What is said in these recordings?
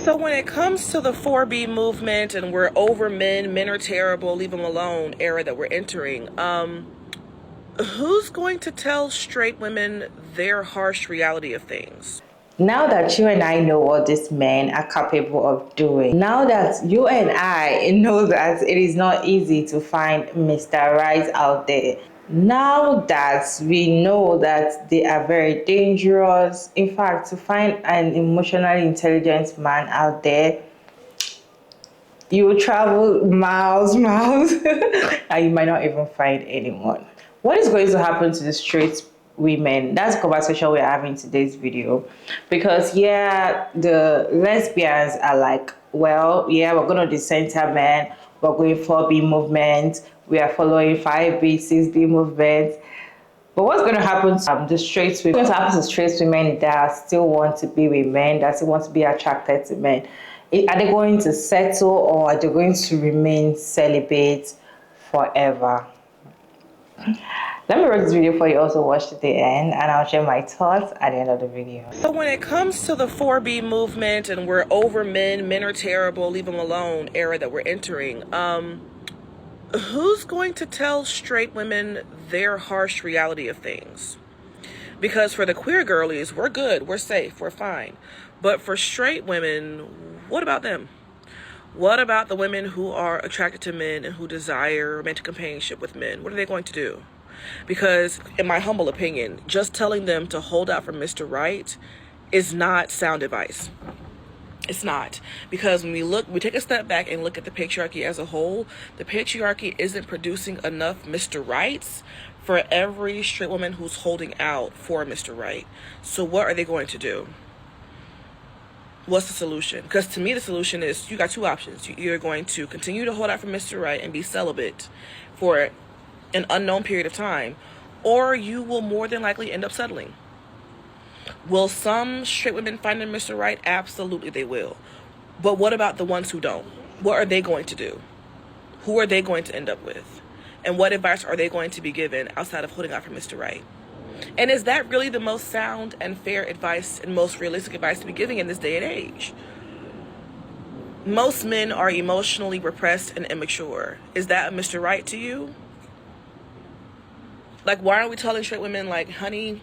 So when it comes to the 4B movement and we're over men are terrible, leave them alone era that we're entering, who's going to tell straight women their harsh reality of things? Now that you and I know what these men are capable of doing, now that you and I know that it is not easy to find Mr. Right out there, now that we know that they are very dangerous, in fact, to find an emotionally intelligent man out there, you will travel miles, and you might not even find anyone. What is going to happen to the straight women? That's the conversation we're having today's video. Because yeah, the lesbians are like, well, yeah, we're going to the center men, we're going 4B movement, we are following 5B, 6B movement. But what's going to happen to the straight women? What's going to happen to straight women that still want to be with men, that still want to be attracted to men? Are they going to settle, or are they going to remain celibate forever? Let me watch this video for you, also watch to the end, and I'll share my thoughts at the end of the video. So when it comes to the 4B movement and we're over men are terrible, leave them alone era that we're entering, who's going to tell straight women their harsh reality of things? Because for the queer girlies, we're good, we're safe, we're fine. But for straight women, what about them? What about the women who are attracted to men and who desire romantic companionship with men? What are they going to do? Because in my humble opinion, just telling them to hold out for Mr. Right is not sound advice. It's not. Because when we take a step back and look at the patriarchy as a whole, the patriarchy isn't producing enough Mr. Rights for every straight woman who's holding out for Mr. Right. So what are they going to do? What's the solution? Because to me, the solution is you got two options. You're going to continue to hold out for Mr. Right and be celibate for an unknown period of time, or you will more than likely end up settling. Will some straight women find their Mr. Right? Absolutely they will. But what about the ones who don't? What are they going to do? Who are they going to end up with? And what advice are they going to be given outside of holding out for Mr. Right? And is that really the most sound and fair advice and most realistic advice to be giving in this day and age? Most men are emotionally repressed and immature. Is that a Mr. Right to you? Like, why aren't we telling straight women, like, honey,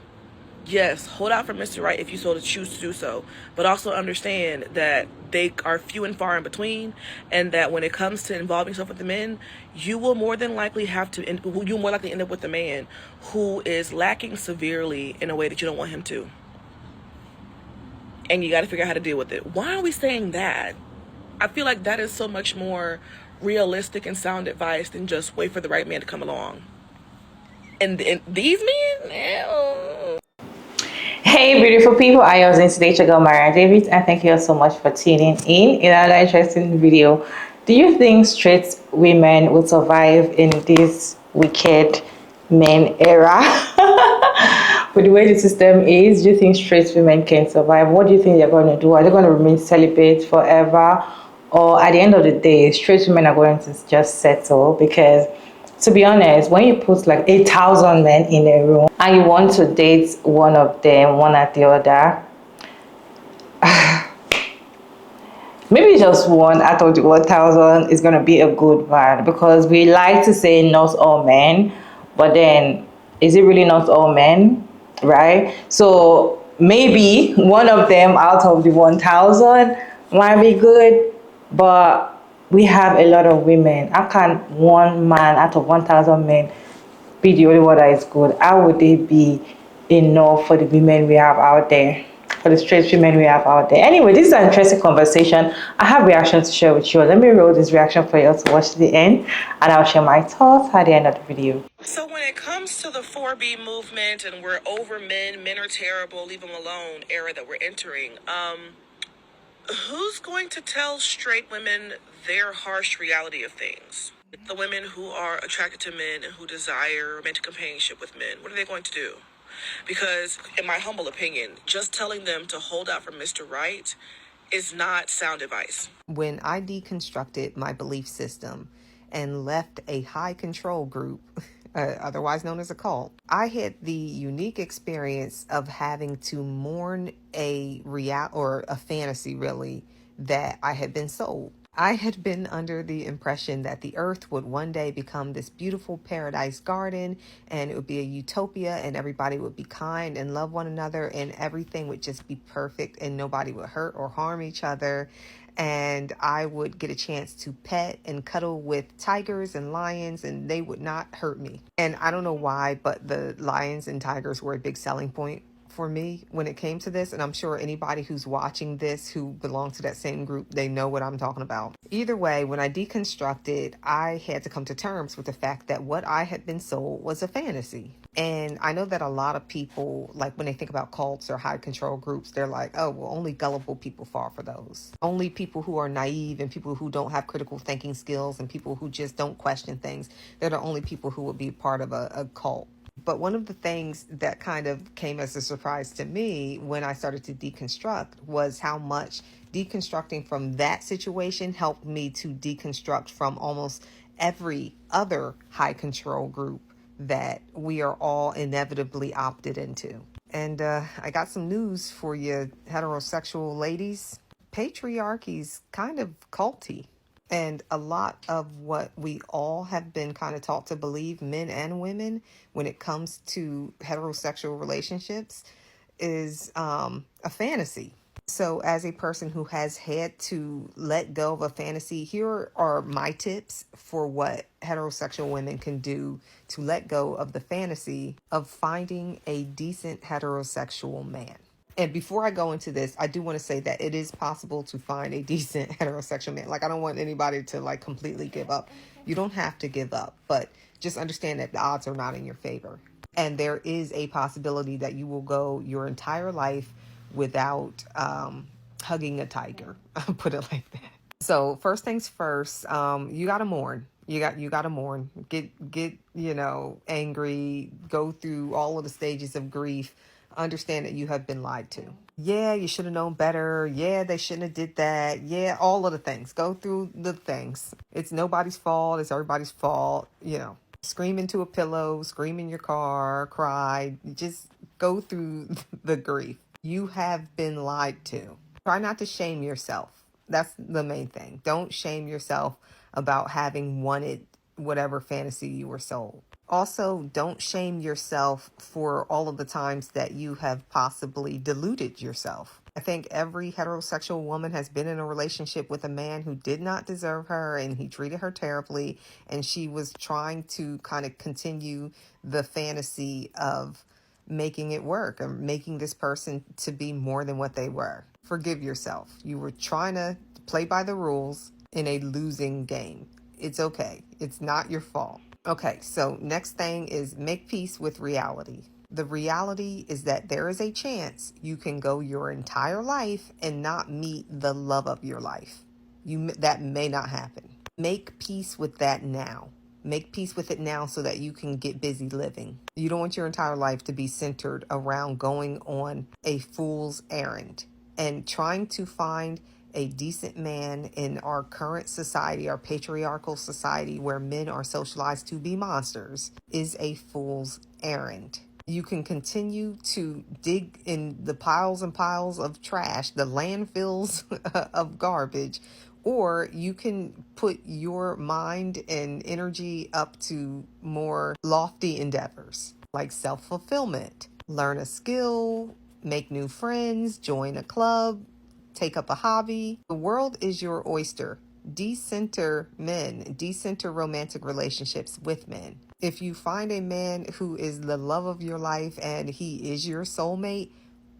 yes, hold out for Mr. Right if you so to choose to do so, but also understand that they are few and far in between, and that when it comes to involving yourself with the men, you will more likely end up with a man who is lacking severely in a way that you don't want him to. And you got to figure out how to deal with it. Why are we saying that? I feel like that is so much more realistic and sound advice than just wait for the right man to come along. And these men, Hey, beautiful people! I was in today to go Maria David, and thank you all so much for tuning in another interesting video. Do you think straight women will survive in this wicked men era? With the way the system is, do you think straight women can survive? What do you think they're going to do? Are they going to remain celibate forever? Or at the end of the day, straight women are going to just settle? Because to be honest, when you put like 8,000 men in a room and you want to date one of them, one at the other, maybe just one out of the 1,000 is going to be a good man. Because we like to say not all men, but then is it really not all men, right? So maybe one of them out of the 1,000 might be good, but we have a lot of women. How can one man out of 1,000 men be the only one that is good? How would they be enough for the women we have out there, for the straight women we have out there? Anyway, this is an interesting conversation. I have reactions to share with you. Let me roll this reaction for you to watch to the end, and I'll share my thoughts at the end of the video. so when it comes to the 4B movement and we're over men are terrible, leave them alone era that we're entering, who's going to tell straight women their harsh reality of things? The women who are attracted to men and who desire romantic companionship with men, what are they going to do? Because in my humble opinion, just telling them to hold out for Mr. Right is not sound advice. When I deconstructed my belief system and left a high control group, otherwise known as a cult, I had the unique experience of having to mourn a fantasy really that I had been sold. I had been under the impression that the earth would one day become this beautiful paradise garden, and it would be a utopia, and everybody would be kind and love one another, and everything would just be perfect, and nobody would hurt or harm each other. And I would get a chance to pet and cuddle with tigers and lions, and they would not hurt me. And I don't know why, but the lions and tigers were a big selling point for me when it came to this, and I'm sure anybody who's watching this who belongs to that same group, they know what I'm talking about. Either way, when I deconstructed, I had to come to terms with the fact that what I had been sold was a fantasy. And I know that a lot of people, like when they think about cults or high control groups, they're like, oh, well, only gullible people fall for those. Only people who are naive and people who don't have critical thinking skills and people who just don't question things, they're the only people who will be part of a cult. But one of the things that kind of came as a surprise to me when I started to deconstruct was how much deconstructing from that situation helped me to deconstruct from almost every other high control group that we are all inevitably opted into. And I got some news for you heterosexual ladies. Patriarchy's kind of culty. And a lot of what we all have been kind of taught to believe, men and women, when it comes to heterosexual relationships, is a fantasy. So, as a person who has had to let go of a fantasy, here are my tips for what heterosexual women can do to let go of the fantasy of finding a decent heterosexual man. And before I go into this, I do want to say that it is possible to find a decent heterosexual man. Like, I don't want anybody to like completely give up. You don't have to give up, but just understand that the odds are not in your favor. And there is a possibility that you will go your entire life without hugging a tiger. I'll put it like that. So first things first, you gotta mourn. You gotta mourn. Get angry. Go through all of the stages of grief. Understand that you have been lied to. Yeah, you should have known better. Yeah, they shouldn't have did that. Yeah, all of the things. Go through the things. It's nobody's fault. It's everybody's fault. Scream into a pillow, scream in your car, cry. Just go through the grief. You have been lied to. Try not to shame yourself. That's the main thing. Don't shame yourself about having wanted whatever fantasy you were sold. Also, don't shame yourself for all of the times that you have possibly deluded yourself. I think every heterosexual woman has been in a relationship with a man who did not deserve her and he treated her terribly, and she was trying to kind of continue the fantasy of making it work or making this person to be more than what they were. Forgive yourself. You were trying to play by the rules in a losing game. It's okay. It's not your fault. Okay, so next thing is make peace with reality. The reality is that there is a chance you can go your entire life and not meet the love of your life. That may not happen. Make peace with that now. Make peace with it now so that you can get busy living. You don't want your entire life to be centered around going on a fool's errand and trying to find a decent man in our current society, our patriarchal society where men are socialized to be monsters, is a fool's errand. You can continue to dig in the piles and piles of trash, the landfills of garbage, or you can put your mind and energy up to more lofty endeavors like self-fulfillment, learn a skill, make new friends, join a club, take up a hobby. The world is your oyster. Decenter men, decenter romantic relationships with men. If you find a man who is the love of your life and he is your soulmate,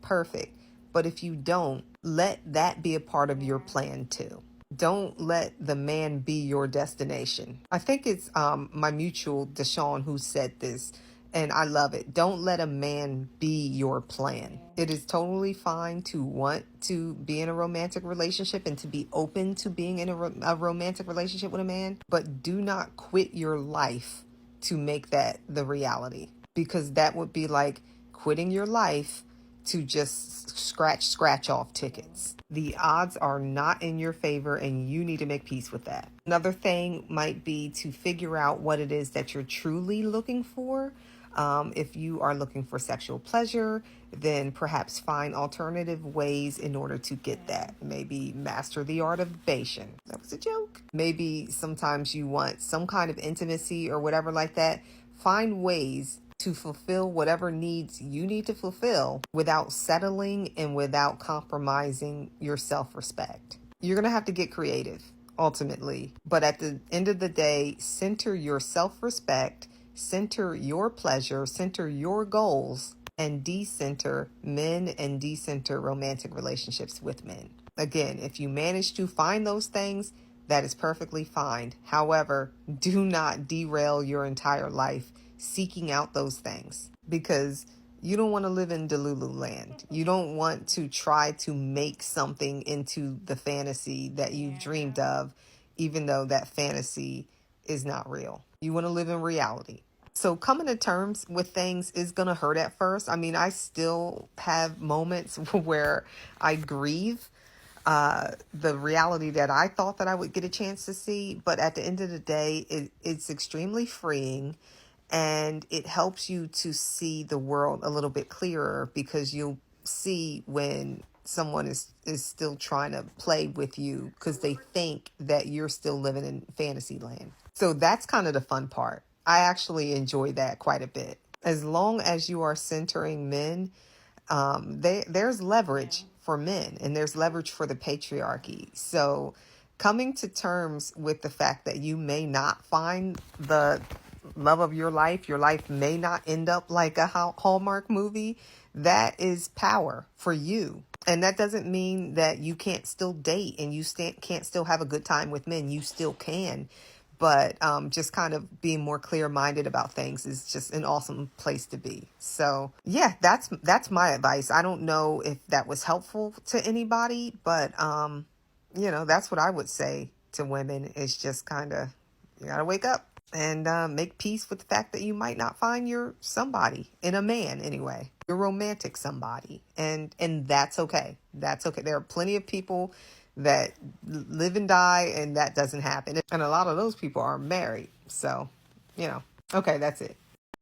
perfect. But if you don't, let that be a part of your plan too. Don't let the man be your destination. I think it's my mutual Deshaun who said this, and I love it. Don't let a man be your plan. It is totally fine to want to be in a romantic relationship and to be open to being in a romantic relationship with a man, but do not quit your life to make that the reality, because that would be like quitting your life to just scratch off tickets. The odds are not in your favor and you need to make peace with that. Another thing might be to figure out what it is that you're truly looking for. If you are looking for sexual pleasure, then perhaps find alternative ways in order to get that. Maybe master the art of Bayesian. That was a joke. Maybe sometimes you want some kind of intimacy or whatever like that. Find ways to fulfill whatever needs you need to fulfill without settling and without compromising your self-respect. You're going to have to get creative ultimately, but at the end of the day, center your self-respect, center your pleasure, center your goals, and decenter men and decenter romantic relationships with men. Again, if you manage to find those things, that is perfectly fine. However, do not derail your entire life seeking out those things, because you don't want to live in Delulu land. You don't want to try to make something into the fantasy that you've dreamed of, even though that fantasy is not real. You want to live in reality. So coming to terms with things is going to hurt at first. I mean, I still have moments where I grieve the reality that I thought that I would get a chance to see. But at the end of the day, it's extremely freeing, and it helps you to see the world a little bit clearer, because you'll see when someone is still trying to play with you because they think that you're still living in fantasy land. So that's kind of the fun part. I actually enjoy that quite a bit. As long as you are centering men, there's leverage for men, and there's leverage for the patriarchy. So coming to terms with the fact that you may not find the love of your life may not end up like a Hallmark movie, that is power for you. And that doesn't mean that you can't still date and you can't still have a good time with men. You still can. But just kind of being more clear-minded about things is just an awesome place to be. So yeah, that's my advice. I don't know if that was helpful to anybody, but that's what I would say to women, is just kind of, you gotta wake up and make peace with the fact that you might not find your somebody in a man anyway. Your romantic somebody, and that's okay. That's okay. There are plenty of people that live and die, and that doesn't happen. And a lot of those people are married. So, okay, that's it.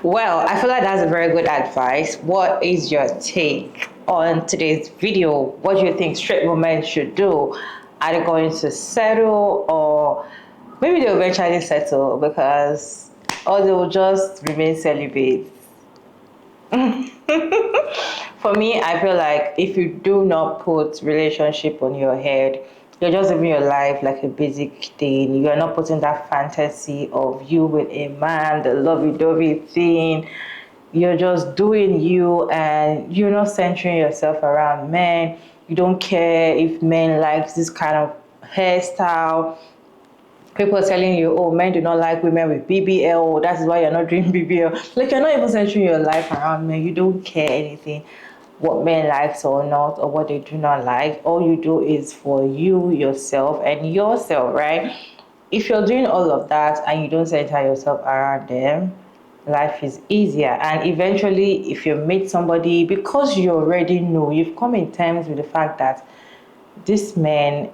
Well, I feel like that's a very good advice. What is your take on today's video? What do you think straight women should do? Are they going to settle, or maybe they'll eventually settle, because, or they will just remain celibate? For me, I feel like if you do not put relationship on your head, you're just living your life like a basic thing. You're not putting that fantasy of you with a man, the lovey-dovey thing. You're just doing you, and you're not centering yourself around men. You don't care if men like this kind of hairstyle. People are telling you, oh, men do not like women with BBL. That is why you're not doing BBL. Like, you're not even centering your life around men. You don't care anything what men likes or not, or what they do not like. All you do is for you, yourself, and yourself, right? If you're doing all of that and you don't center yourself around them, life is easier. And eventually, if you meet somebody, because you already know, you've come in terms with the fact that this man,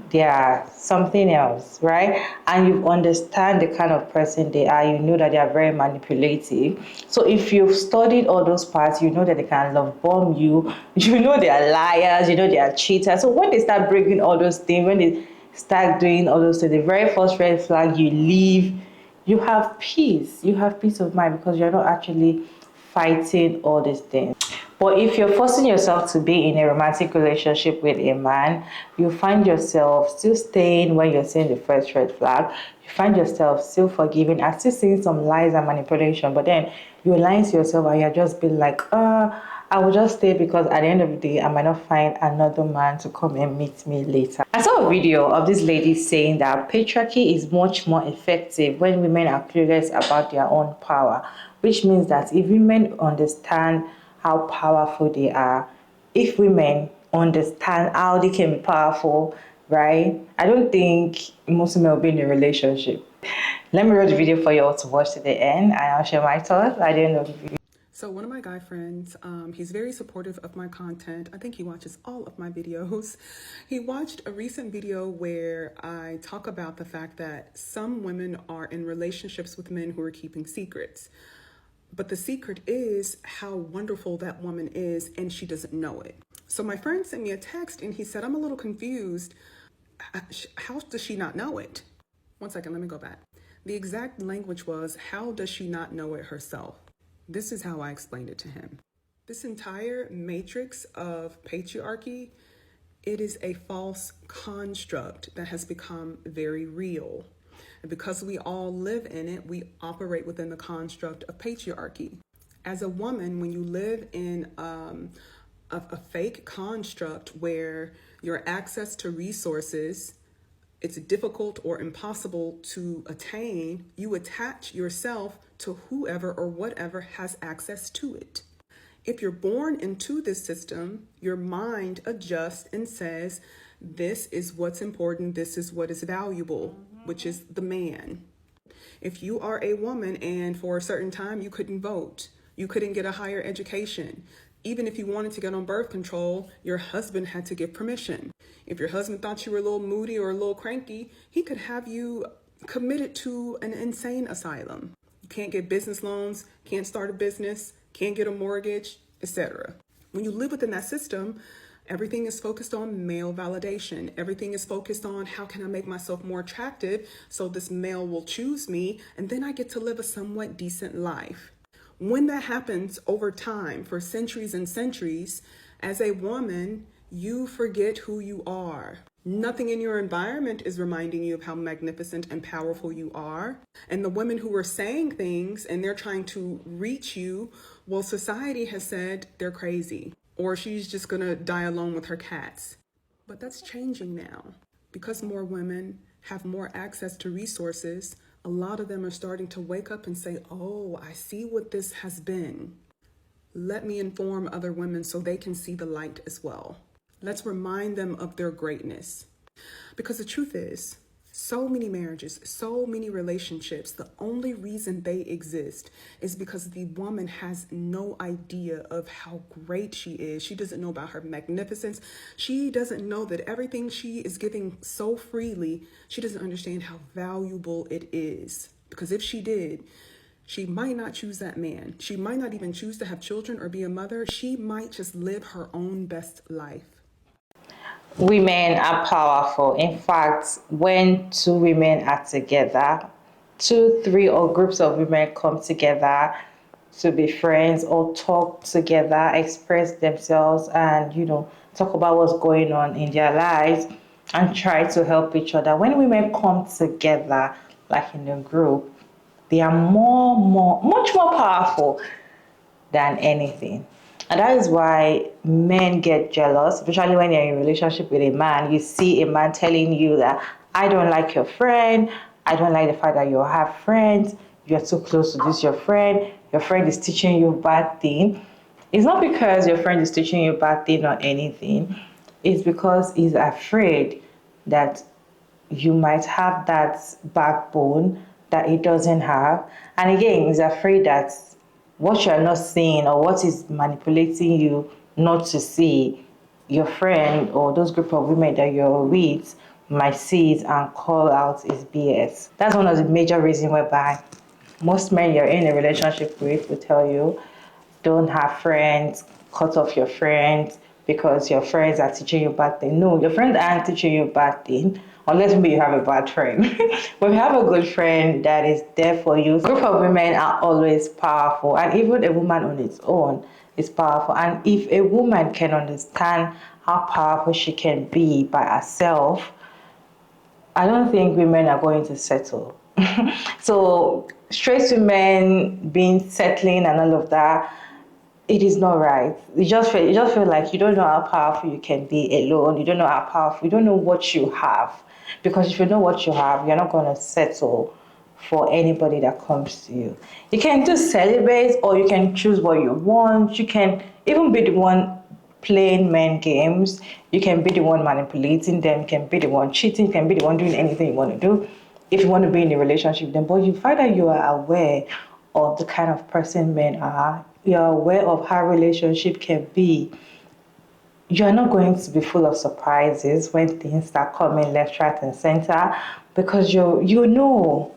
they are something else, right? And you understand the kind of person they are. You know that they are very manipulative. So if you've studied all those parts, you know that they can love bomb you. You know they are liars. You know they are cheaters. So when they start breaking all those things, when they start doing all those things, the very first red flag, you leave. You have peace. You have peace of mind, because you're not actually fighting all these things. But if you're forcing yourself to be in a romantic relationship with a man, you find yourself still staying when you're seeing the first red flag. You find yourself still forgiving and still seeing some lies and manipulation. But then you're lying to yourself, and you're just being like, I will just stay, because at the end of the day, I might not find another man to come and meet me later. I saw a video of this lady saying that patriarchy is much more effective when women are clueless about their own power, which means that if women understand how powerful they are, if women understand how they can be powerful, right? I don't think most women will be in a relationship. Let me roll the video for you all to watch to the end, and I'll share my thoughts at the end of the video. So one of my guy friends, he's very supportive of my content. I think he watches all of my videos. He watched a recent video where I talk about the fact that some women are in relationships with men who are keeping secrets. But the secret is how wonderful that woman is, and she doesn't know it. So my friend sent me a text and he said, I'm a little confused. How does she not know it? One second, let me go back. The exact language was, how does she not know it herself? This is how I explained it to him. This entire matrix of patriarchy, it is a false construct that has become very real. And because we all live in it, we operate within the construct of patriarchy. As a woman, when you live in a fake construct where your access to resources, it's difficult or impossible to attain, you attach yourself to whoever or whatever has access to it. If you're born into this system, your mind adjusts and says, this is what's important, this is what is valuable, which is the man. If you are a woman and for a certain time you couldn't vote, you couldn't get a higher education, even if you wanted to get on birth control, your husband had to give permission. If your husband thought you were a little moody or a little cranky, he could have you committed to an insane asylum. You can't get business loans, can't start a business, can't get a mortgage, etc. When you live within that system, everything is focused on male validation. Everything is focused on how can I make myself more attractive so this male will choose me and then I get to live a somewhat decent life. When that happens over time for centuries and centuries, as a woman, you forget who you are. Nothing in your environment is reminding you of how magnificent and powerful you are. And the women who are saying things and they're trying to reach you, well, society has said they're crazy or she's just gonna die alone with her cats. But that's changing now. Because more women have more access to resources, a lot of them are starting to wake up and say, oh, I see what this has been. Let me inform other women so they can see the light as well. Let's remind them of their greatness. Because the truth is, so many marriages, so many relationships, the only reason they exist is because the woman has no idea of how great she is. She doesn't know about her magnificence. She doesn't know that everything she is giving so freely, she doesn't understand how valuable it is. Because if she did, she might not choose that man. She might not even choose to have children or be a mother. She might just live her own best life. Women are powerful. In fact, when two women are together, two, three, or groups of women come together to be friends or talk together, express themselves, and talk about what's going on in their lives and try to help each other. When women come together, like in a group, they are much more powerful than anything. And that is why men get jealous, especially when you're in a relationship with a man. You see a man telling you that, I don't like your friend, I don't like the fact that you have friends, you're too close to this, your friend is teaching you bad thing. It's not because your friend is teaching you bad thing or anything, it's because he's afraid that you might have that backbone that he doesn't have. And again, he's afraid that what you're not seeing or what is manipulating you not to see, your friend or those group of women that you're with might see it and call out is BS. That's one of the major reasons whereby most men you're in a relationship with will tell you, don't have friends, cut off your friends because your friends are teaching you bad thing. No, your friends aren't teaching you bad thing, unless maybe you have a bad friend. But if you have a good friend that is there for you, a group of women are always powerful, and even a woman on its own is powerful. And if a woman can understand how powerful she can be by herself, I don't think women are going to settle. So straight women being settling and all of that, it is not right. You just feel like you don't know how powerful you can be alone. You don't know how powerful. You don't know what you have, because if you know what you have, you're not going to settle for anybody that comes to you. You can just celebrate, or you can choose what you want. You can even be the one playing men games. You can be the one manipulating them. You can be the one cheating. You can be the one doing anything you want to do if you want to be in a relationship with them. But you find that you are aware of the kind of person men are. You're aware of how relationship can be. You're not going to be full of surprises when things start coming left, right, and center, because you know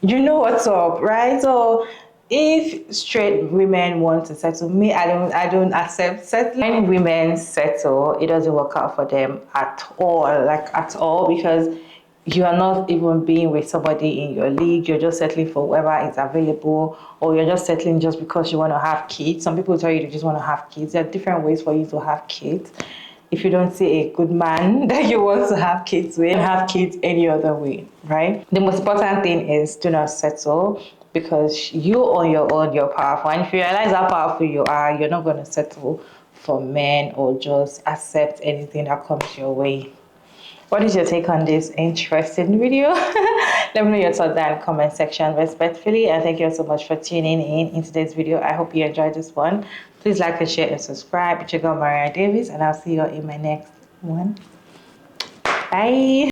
what's up, right? So if straight women want to settle, me, I don't accept settling. When women settle, it doesn't work out for them at all, like at all, because you are not even being with somebody in your league. You're just settling for whoever is available, or you're just settling just because you want to have kids. Some people tell you they just want to have kids. There are different ways for you to have kids. If you don't see a good man that you want to have kids with, have kids any other way, right? The most important thing is do not settle, because you on your own, you're powerful. And if you realize how powerful you are, you're not going to settle for men or just accept anything that comes your way. What is your take on this interesting video? Let me know your thoughts down in the comment section respectfully. And thank you so much for tuning in today's video. I hope you enjoyed this one. Please like and share and subscribe. Check out Maria Davis, and I'll see you in my next one. Bye.